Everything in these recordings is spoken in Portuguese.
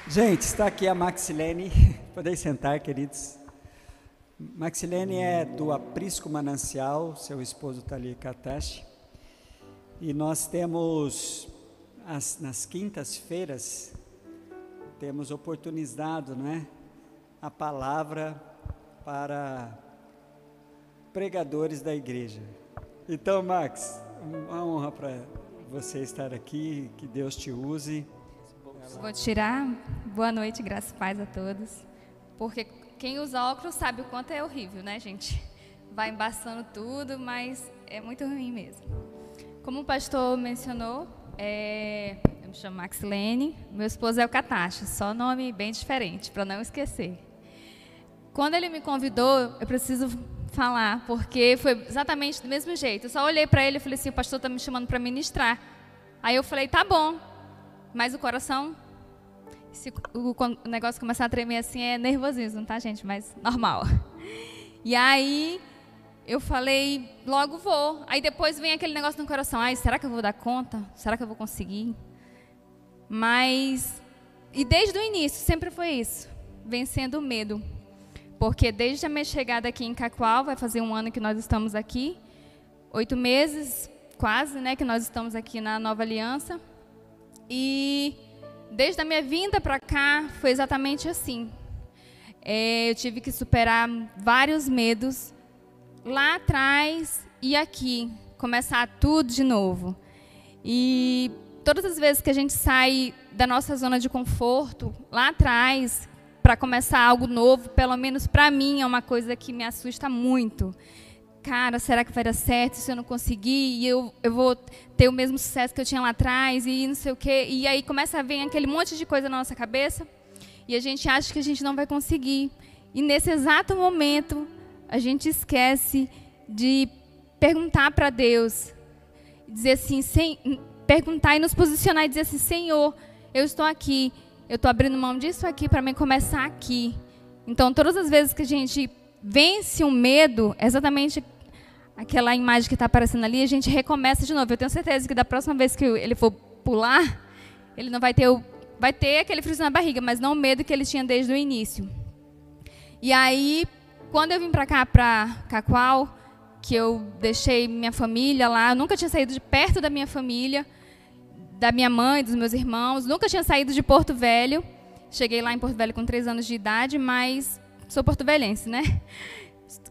Gente, está aqui a Maxilene. Podem sentar, queridos. Maxilene é do Aprisco Manancial, seu esposo está ali, Katashi. E nós temos, nas quintas-feiras, temos oportunizado, a palavra para pregadores da igreja. Então, Max, uma honra para você estar aqui, que Deus te use. Vou tirar. Boa noite, graças e paz a todos. Porque quem usa óculos sabe o quanto é horrível, né, gente? Vai embaçando tudo, mas é muito ruim mesmo. Como o pastor mencionou, eu me chamo Maxilene, meu esposo é o Katashi, só nome bem diferente, para não esquecer. Quando ele me convidou, eu preciso falar, porque foi exatamente do mesmo jeito. Eu só olhei para ele e falei assim, o pastor está me chamando para ministrar. Aí eu falei, tá bom, mas o coração, se o negócio começar a tremer assim, é nervosismo, tá, gente? Mas normal. E aí eu falei, logo vou. Aí depois vem aquele negócio no coração, ai, será que eu vou dar conta? Será que eu vou conseguir? Mas, e desde o início, sempre foi isso, vencendo o medo. Porque desde a minha chegada aqui em Cacoal, vai fazer 1 ano que nós estamos aqui, 8 meses, quase, que nós estamos aqui na Nova Aliança. E desde a minha vinda para cá, foi exatamente assim. Eu tive que superar vários medos lá atrás e aqui, começar tudo de novo. E todas as vezes que a gente sai da nossa zona de conforto, lá atrás, para começar algo novo, pelo menos para mim, é uma coisa que me assusta muito. Cara, será que vai dar certo se eu não conseguir? E eu vou ter o mesmo sucesso que eu tinha lá atrás e não sei o quê. E aí começa a vir aquele monte de coisa na nossa cabeça e a gente acha que a gente não vai conseguir. E nesse exato momento, a gente esquece de perguntar para Deus, dizer assim, perguntar e nos posicionar e dizer assim, Senhor, eu estou aqui, eu estou abrindo mão disso aqui para mim começar aqui. Então, todas as vezes que a gente vence um medo, exatamente aquela imagem que está aparecendo ali, a gente recomeça de novo. Eu tenho certeza que da próxima vez que ele for pular, ele não vai ter aquele friozinho na barriga, mas não o medo que ele tinha desde o início. E aí, quando eu vim para cá, para Cacoal, que eu deixei minha família lá, eu nunca tinha saído de perto da minha família, da minha mãe, dos meus irmãos, nunca tinha saído de Porto Velho. Cheguei lá em Porto Velho com 3 anos de idade, mas sou porto-velhense,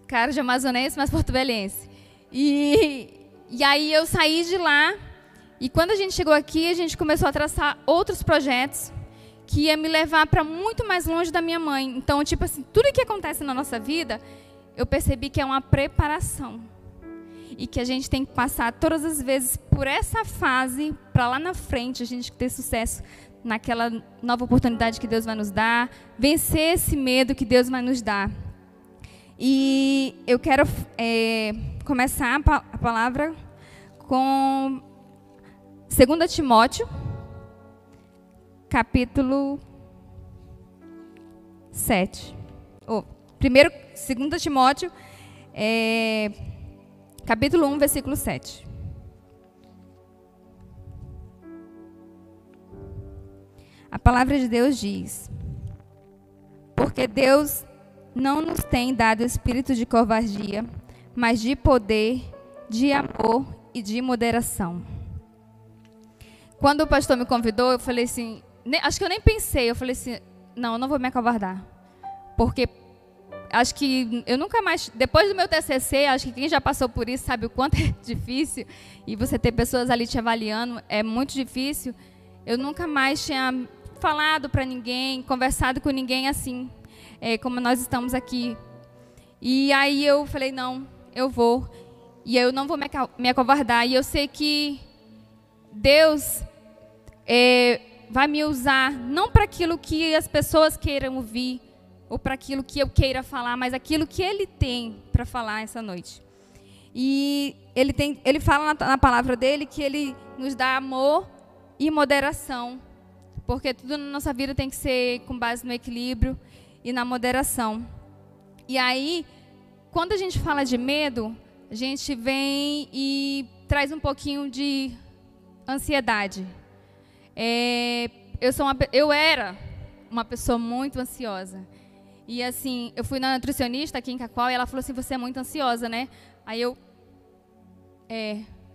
Cara de amazonense, mas porto-velhense. E aí eu saí de lá, e quando a gente chegou aqui, a gente começou a traçar outros projetos que ia me levar para muito mais longe da minha mãe. Então, tipo assim, tudo que acontece na nossa vida, eu percebi que é uma preparação. E que a gente tem que passar todas as vezes por essa fase, para lá na frente, a gente ter sucesso naquela nova oportunidade que Deus vai nos dar, vencer esse medo que Deus vai nos dar. E eu quero começar a palavra com 2 Timóteo, capítulo 7. 2 Timóteo, capítulo 1, versículo 7. A palavra de Deus diz, porque Deus não nos tem dado espírito de covardia, mas de poder, de amor e de moderação. Quando o pastor me convidou, eu falei assim, acho que eu nem pensei, eu falei assim, não, eu não vou me acovardar, porque acho que eu nunca mais, depois do meu TCC, acho que quem já passou por isso sabe o quanto é difícil, e você ter pessoas ali te avaliando é muito difícil. Eu nunca mais tinha falado para ninguém, conversado com ninguém assim, como nós estamos aqui. E aí eu falei, não, eu vou. E eu não vou me acovardar. E eu sei que Deus vai me usar, não para aquilo que as pessoas queiram ouvir, ou para aquilo que eu queira falar, mas aquilo que Ele tem para falar essa noite. E Ele fala na palavra dEle que Ele nos dá amor e moderação, porque tudo na nossa vida tem que ser com base no equilíbrio e na moderação. E aí, quando a gente fala de medo, a gente vem e traz um pouquinho de ansiedade. Eu era uma pessoa muito ansiosa. E assim, eu fui na nutricionista aqui em Cacoal e ela falou assim, você é muito ansiosa, né? Aí eu,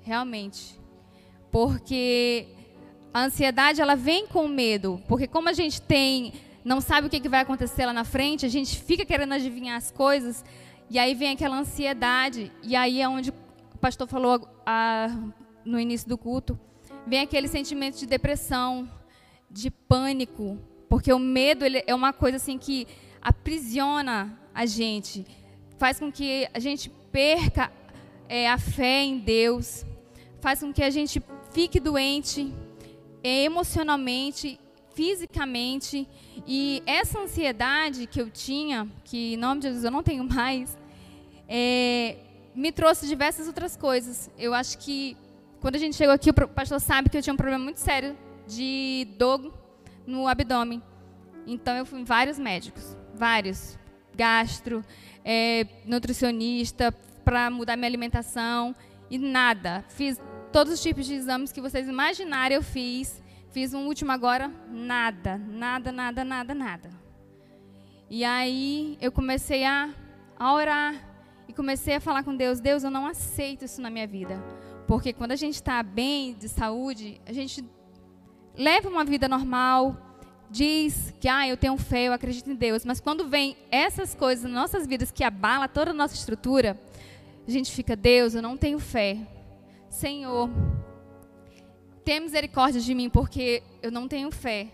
realmente. Porque a ansiedade, ela vem com medo. Porque como a gente não sabe o que vai acontecer lá na frente, a gente fica querendo adivinhar as coisas, e aí vem aquela ansiedade. E aí é onde o pastor falou no início do culto, vem aquele sentimento de depressão, de pânico, porque o medo ele é uma coisa assim que aprisiona a gente, faz com que a gente perca a fé em Deus, faz com que a gente fique doente emocionalmente, fisicamente. E essa ansiedade que eu tinha, que em nome de Jesus eu não tenho mais, me trouxe diversas outras coisas. Eu acho que quando a gente chegou aqui, o pastor sabe que eu tinha um problema muito sério de dor no abdômen. Então eu fui em vários médicos, vários, gastro, nutricionista, para mudar minha alimentação, e nada. Fiz todos os tipos de exames que vocês imaginarem, eu fiz. Fiz um último agora, nada. E aí eu comecei a orar e comecei a falar com Deus. Deus, eu não aceito isso na minha vida. Porque quando a gente está bem de saúde, a gente leva uma vida normal, diz que eu tenho fé, eu acredito em Deus. Mas quando vem essas coisas nas nossas vidas que abala toda a nossa estrutura, a gente fica, Deus, eu não tenho fé. Senhor, tenha misericórdia de mim, porque eu não tenho fé.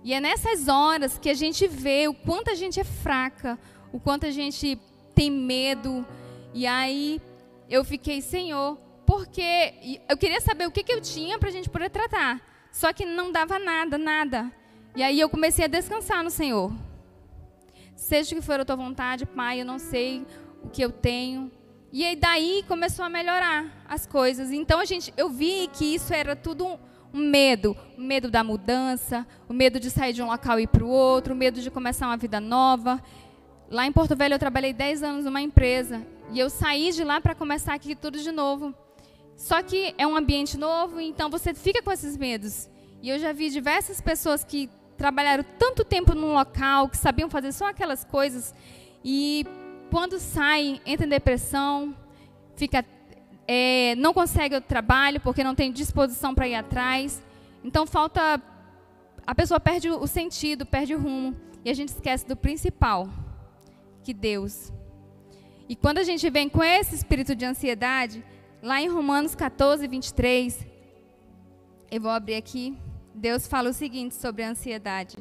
E é nessas horas que a gente vê o quanto a gente é fraca, o quanto a gente tem medo. E aí eu fiquei, Senhor, porque eu queria saber o que eu tinha para a gente poder tratar. Só que não dava nada. E aí eu comecei a descansar no Senhor. Seja o que for a tua vontade, Pai, eu não sei o que eu tenho. E aí daí começou a melhorar as coisas. Então eu vi que isso era tudo um medo. O medo da mudança, o medo de sair de um local e ir para o outro, o medo de começar uma vida nova. Lá em Porto Velho eu trabalhei 10 anos numa empresa. E eu saí de lá para começar aqui tudo de novo. Só que é um ambiente novo, então você fica com esses medos. E eu já vi diversas pessoas que trabalharam tanto tempo num local, que sabiam fazer só aquelas coisas, e quando saem, entra em depressão, não consegue o trabalho porque não tem disposição para ir atrás. Então a pessoa perde o sentido, perde o rumo, e a gente esquece do principal, que Deus. E quando a gente vem com esse espírito de ansiedade, lá em Romanos 14, 23, eu vou abrir aqui, Deus fala o seguinte sobre a ansiedade.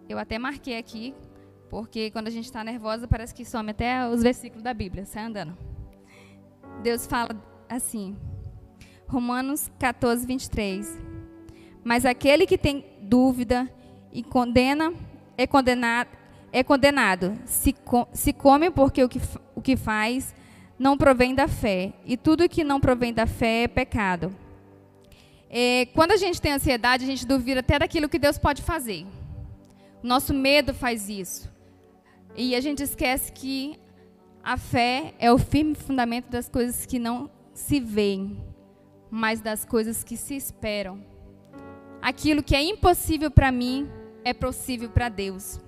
Eu até marquei aqui, porque quando a gente está nervosa, parece que some até os versículos da Bíblia, sai andando. Deus fala assim, Romanos 14, 23. Mas aquele que tem dúvida e é condenado. Se come porque o que faz não provém da fé. E tudo que não provém da fé é pecado. Quando a gente tem ansiedade, a gente duvida até daquilo que Deus pode fazer. Nosso medo faz isso. E a gente esquece que a fé é o firme fundamento das coisas que não se veem, mas das coisas que se esperam. Aquilo que é impossível para mim é possível para Deus.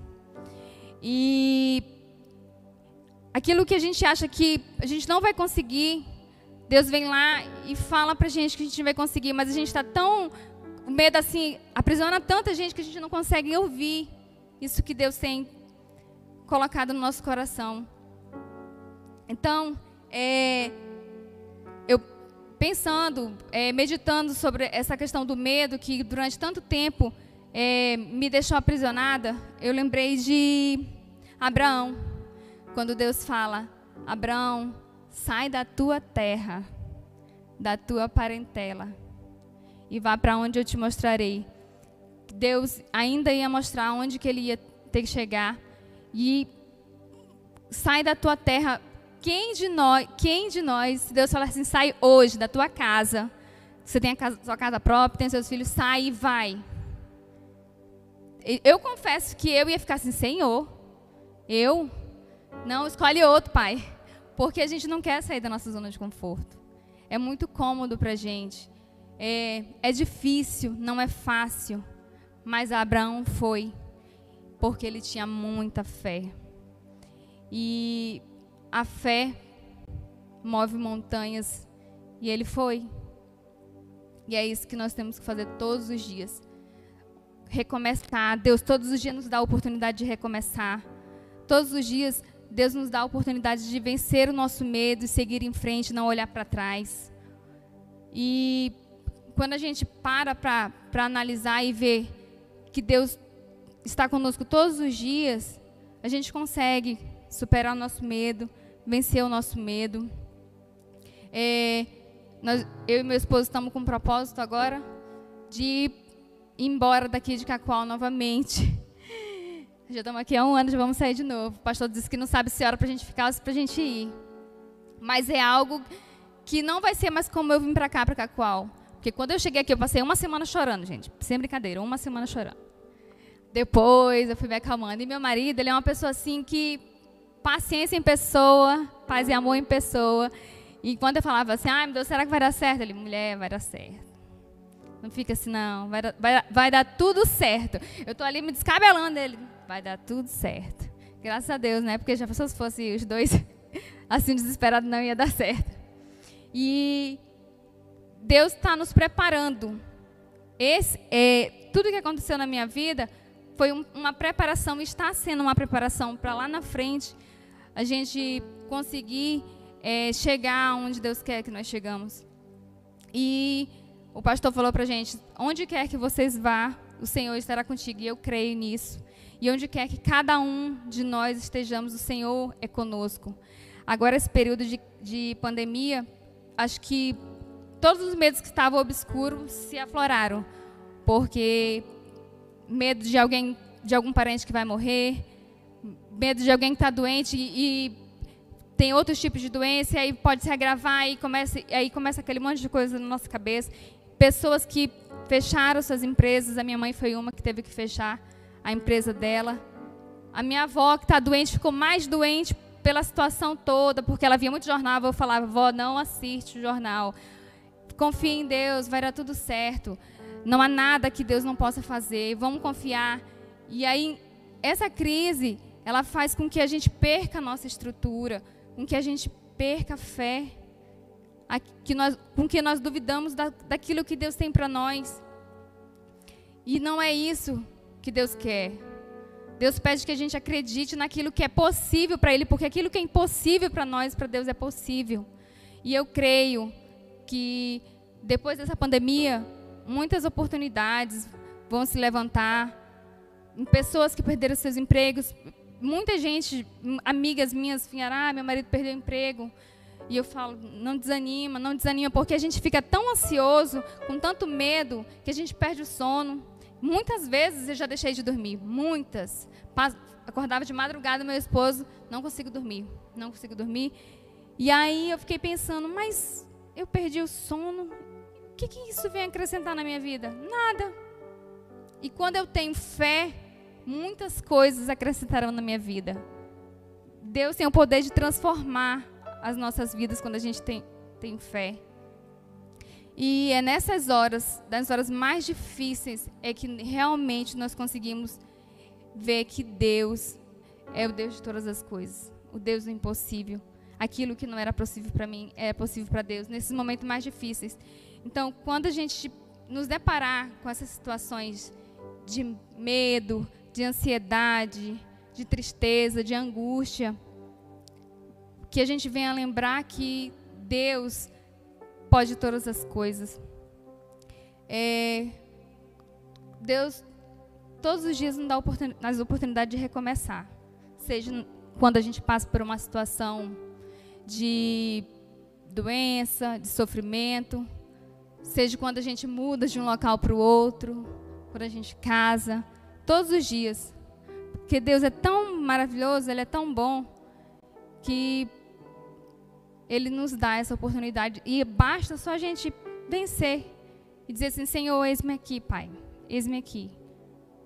E aquilo que a gente acha que a gente não vai conseguir, Deus vem lá e fala para a gente que a gente não vai conseguir, mas a gente está tão... O medo assim, aprisiona tanta gente que a gente não consegue ouvir isso que Deus tem colocado no nosso coração. Então, eu pensando, meditando sobre essa questão do medo, que durante tanto tempo me deixou aprisionada, eu lembrei de Abraão, quando Deus fala, Abraão, sai da tua terra, da tua parentela, e vá para onde eu te mostrarei. Deus ainda ia mostrar onde que ele ia ter que chegar, e sai da tua terra. Quem de nós, se Deus falar assim, sai hoje da tua casa, você tem sua casa própria, tem seus filhos, sai e vai. Eu confesso que eu ia ficar assim, Senhor, não, escolhe outro, Pai, porque a gente não quer sair da nossa zona de conforto. É muito cômodo para a gente. É difícil, não é fácil. Mas Abraão foi, porque ele tinha muita fé. E a fé move montanhas, e ele foi. E é isso que nós temos que fazer todos os dias. Recomeçar. Deus todos os dias nos dá a oportunidade de recomeçar. Todos os dias Deus nos dá a oportunidade de vencer o nosso medo e seguir em frente, não olhar para trás. E quando a gente para analisar e ver que Deus está conosco todos os dias, a gente consegue superar o nosso medo, vencer o nosso medo. Eu e meu esposo estamos com um propósito agora de ir embora daqui de Cacoal novamente. Já estamos aqui há um ano, já vamos sair de novo. O pastor disse que não sabe se é hora para a gente ficar ou se para a gente ir. Mas é algo que não vai ser mais como eu vim para cá, para Cacoal. Porque quando eu cheguei aqui, eu passei uma semana chorando, gente. Sem brincadeira, uma semana chorando. Depois eu fui me acalmando. E meu marido, ele é uma pessoa assim que... paciência em pessoa, paz e amor em pessoa. E quando eu falava assim, ai meu Deus, será que vai dar certo? Ele, mulher, vai dar certo. Não fica assim, não, vai dar tudo certo. Eu estou ali me descabelando, ele, vai dar tudo certo. Graças a Deus, né? Porque já pensou se fosse os dois assim desesperados, não ia dar certo. E Deus está nos preparando. Tudo que aconteceu na minha vida foi uma preparação, está sendo uma preparação para lá na frente a gente conseguir chegar onde Deus quer que nós chegamos. E o pastor falou para a gente, onde quer que vocês vá, o Senhor estará contigo, e eu creio nisso. E onde quer que cada um de nós estejamos, o Senhor é conosco. Agora, esse período de pandemia, acho que todos os medos que estavam obscuros se afloraram, porque medo de algum parente que vai morrer, medo de alguém que está doente e tem outros tipos de doença, e aí pode se agravar, e aí começa aquele monte de coisa na nossa cabeça. Pessoas que fecharam suas empresas, a minha mãe foi uma que teve que fechar a empresa dela. A minha avó, que está doente, ficou mais doente pela situação toda, porque ela via muito jornal, eu falava, vó, não assiste o jornal. Confia em Deus, vai dar tudo certo. Não há nada que Deus não possa fazer, vamos confiar. E aí, essa crise, ela faz com que a gente perca a nossa estrutura, com que a gente perca a fé, com que nós duvidamos daquilo que Deus tem para nós. E não é isso que Deus quer. Deus pede que a gente acredite naquilo que é possível para Ele, porque aquilo que é impossível para nós, para Deus é possível. E eu creio que depois dessa pandemia, muitas oportunidades vão se levantar, em pessoas que perderam seus empregos. Muita gente, amigas minhas, falaram, meu marido perdeu o emprego. E eu falo, não desanima, porque a gente fica tão ansioso, com tanto medo, que a gente perde o sono. Muitas vezes eu já deixei de dormir, muitas. Acordava de madrugada, meu esposo, não consigo dormir. E aí eu fiquei pensando, mas eu perdi o sono, o que isso vem acrescentar na minha vida? Nada. E quando eu tenho fé, muitas coisas acrescentarão na minha vida. Deus tem o poder de transformar as nossas vidas quando a gente tem fé. E é nessas horas, das horas mais difíceis, é que realmente nós conseguimos ver que Deus é o Deus de todas as coisas, o Deus do impossível. Aquilo que não era possível para mim é possível para Deus, nesses momentos mais difíceis. Então, quando a gente nos deparar com essas situações de medo, de ansiedade, de tristeza, de angústia, que a gente venha lembrar que Deus pode todas as coisas. Deus, todos os dias, nos dá a oportunidade de recomeçar. Seja quando a gente passa por uma situação de doença, de sofrimento, seja quando a gente muda de um local para o outro, quando a gente casa, todos os dias. Porque Deus é tão maravilhoso, Ele é tão bom, que Ele nos dá essa oportunidade. E basta só a gente vencer e dizer assim, Senhor, eis-me aqui, Pai, eis-me aqui.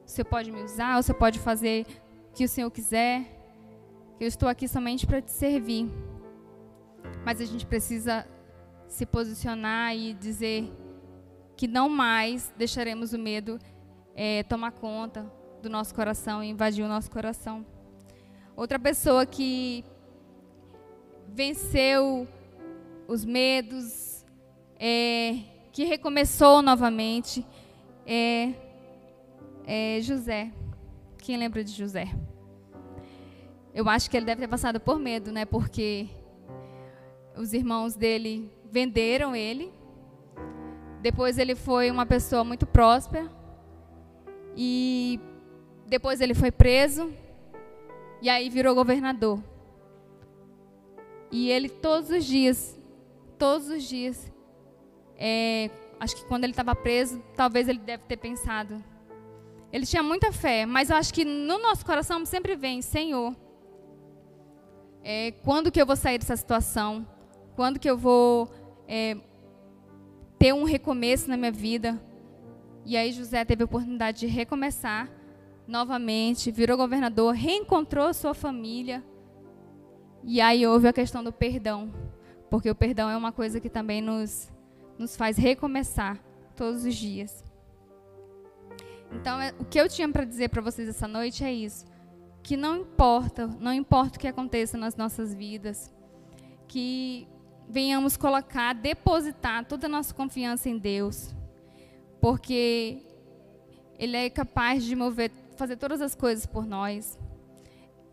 O Senhor pode me usar, o Senhor pode fazer o que o Senhor quiser. Eu estou aqui somente para te servir. mas a gente precisa se posicionar e dizer que não mais deixaremos o medo tomar conta do nosso coração e invadir o nosso coração. Outra pessoa que venceu os medos, que recomeçou novamente, é José. Quem lembra de José? Eu acho que ele deve ter passado por medo, né? Porque os irmãos dele venderam ele. Depois ele foi uma pessoa muito próspera. E depois ele foi preso. E aí virou governador. E ele todos os dias, acho que quando ele estava preso, talvez ele deve ter pensado. Ele tinha muita fé, mas eu acho que no nosso coração sempre vem, Senhor, quando que eu vou sair dessa situação? Quando que eu vou ter um recomeço na minha vida? E aí José teve a oportunidade de recomeçar novamente, virou governador, reencontrou sua família. E aí houve a questão do perdão, porque o perdão é uma coisa que também nos faz recomeçar todos os dias. Então, o que eu tinha para dizer para vocês essa noite é isso, que não importa o que aconteça nas nossas vidas, que venhamos depositar toda a nossa confiança em Deus, porque Ele é capaz de fazer todas as coisas por nós.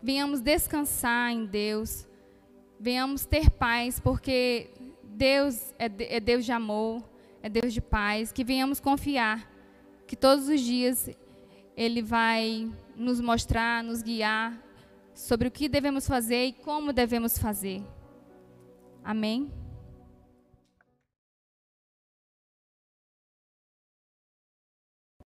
Venhamos descansar em Deus, venhamos ter paz, porque Deus é Deus de amor, é Deus de paz, que venhamos confiar que todos os dias Ele vai nos mostrar, nos guiar sobre o que devemos fazer e como devemos fazer. Amém?